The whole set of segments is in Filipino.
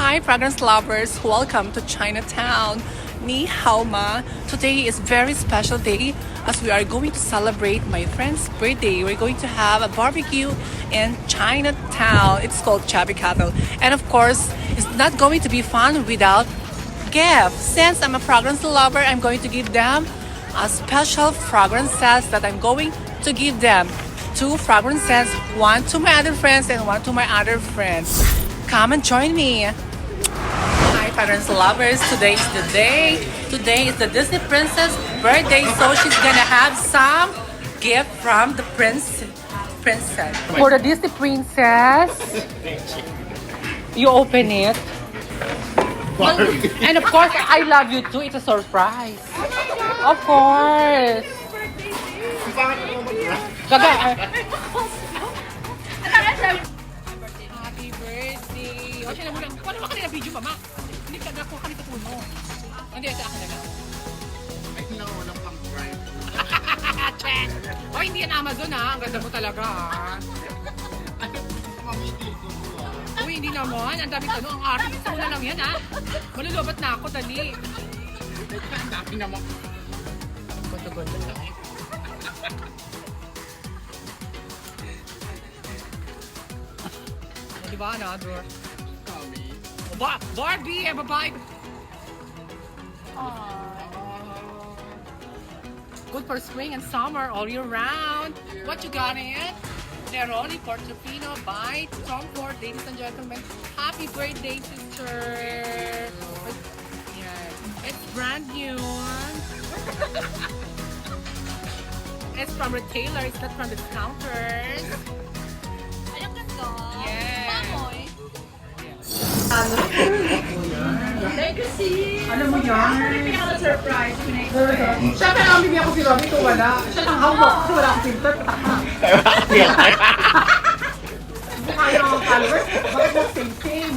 Hi, fragrance lovers! Welcome to Chinatown. Ni hao ma. Today is very special day as we are going to celebrate my friend's birthday. We're going to have a barbecue in Chinatown. It's called Chubby Cattle. And of course, it's not going to be fun without gifts. Since I'm a fragrance lover, I'm going to give them a special fragrance set that I'm going to give them. 2 fragrance scents, one to my other friends and one to my other friends. Come and join me. Hi, fragrance lovers. Today is the day. Today is the Disney princess birthday, so she's gonna have some gift from the princess. For the Disney princess, you open it. And of course, I love you too. It's a surprise. Of course. Happy birthday! O, siya na muna. Kung ano ba kanina video pa, ma? Hindi ka nakuha kanina puno. Hindi, sa akin na lang. Ay, walang pang drive. Check! O, hindi yan Amazon ha. Ang ganda mo talaga ha. Uy, hindi naman. Ang dami tanong. Ang arte. Sa una lang yan ha. Malulubat na ako, dali. Ang dami naman. Ganda-ganda lang. Diba, another? Barbie, babae. Good for spring and summer all year round. What you got in it? Neroli Portofino by Tom Ford. Ladies and gentlemen, happy birthday, sister. Yeah, it's brand new. It's from retailers, it's not from discounters. Ayun ganda. Yeah. Pamoy. Thank you, sis. Alam mo yan? Pinaka-surprise. Siya kaya ang bibigyan ko si Robby, ito wala. Siya lang hawak kasi wala akong filter. Mukha yung mga followers. Bakit mo same-same?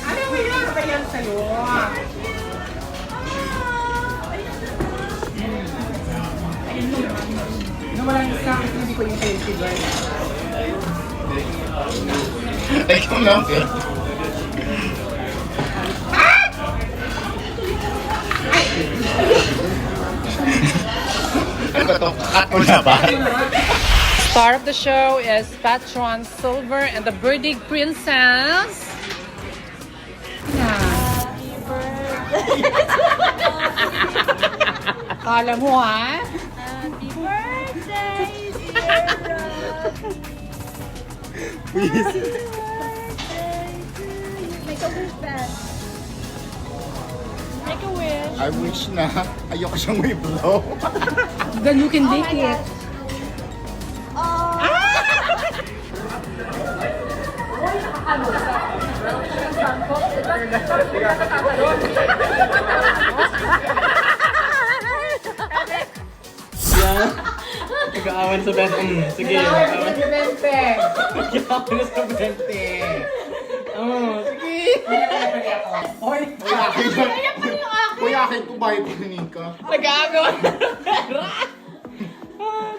Alam mo yan? Kaya yan sa'yo. Wala yung sa akin, hindi ko yung safety guard. Ay, ikaw lang. Ano ba ito? Cut mo na ba? Star of the show is Patron Silver and the birthday princess. Happy birthday. Kala mo ha? Happy birthday, Sierra. Please. Make a wish, Ben. Make a wish. I wish na ayoko siyang may blow. Then you can date it. Oh. Nag-aawan sa bente. Sige. Nag-aawan sa bente. Oo, sige. Hoy! Kuya, akin ko bayad ko hinig ka. Nag-aawan sa pera.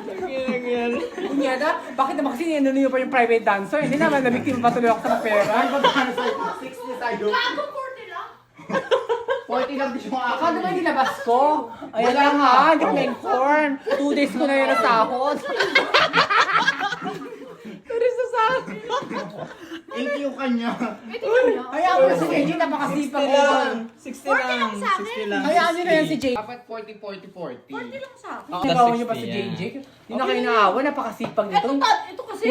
Sige lang yan. Kunyada, bakit naman kasi niyo pa yung private dancer? Hindi naman nabiktima pa tuloy ako sa pera. Ay, magkano sa'yo? 60 sa'yo. Bago 40 lang. 40 lang di siya mga Akala ba nilabas ko? Ayan lang ha, hindi ko na-inform. 2 days ko na yun nasahod. 2 days na sahod. 80 yung kanya. Hayaan mo na si JJ, napakasipag 60 ko. lang. 60 lang. sa akin. 60 lang. Hayaan nyo na yan si JJ. Dapat 40, 40, 40. 40 lang sa akin. Nagawa nyo ba si JJ? Hindi na kayo naawa, napakasipag nito. Ito kasi.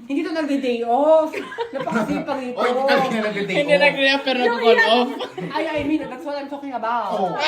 Hindi to nagde-day off. Napakasipag nito. Oy, hindi talaga nag-day Hindi nag-react pero nag-call off. I mean, that's what I'm talking about. Oh.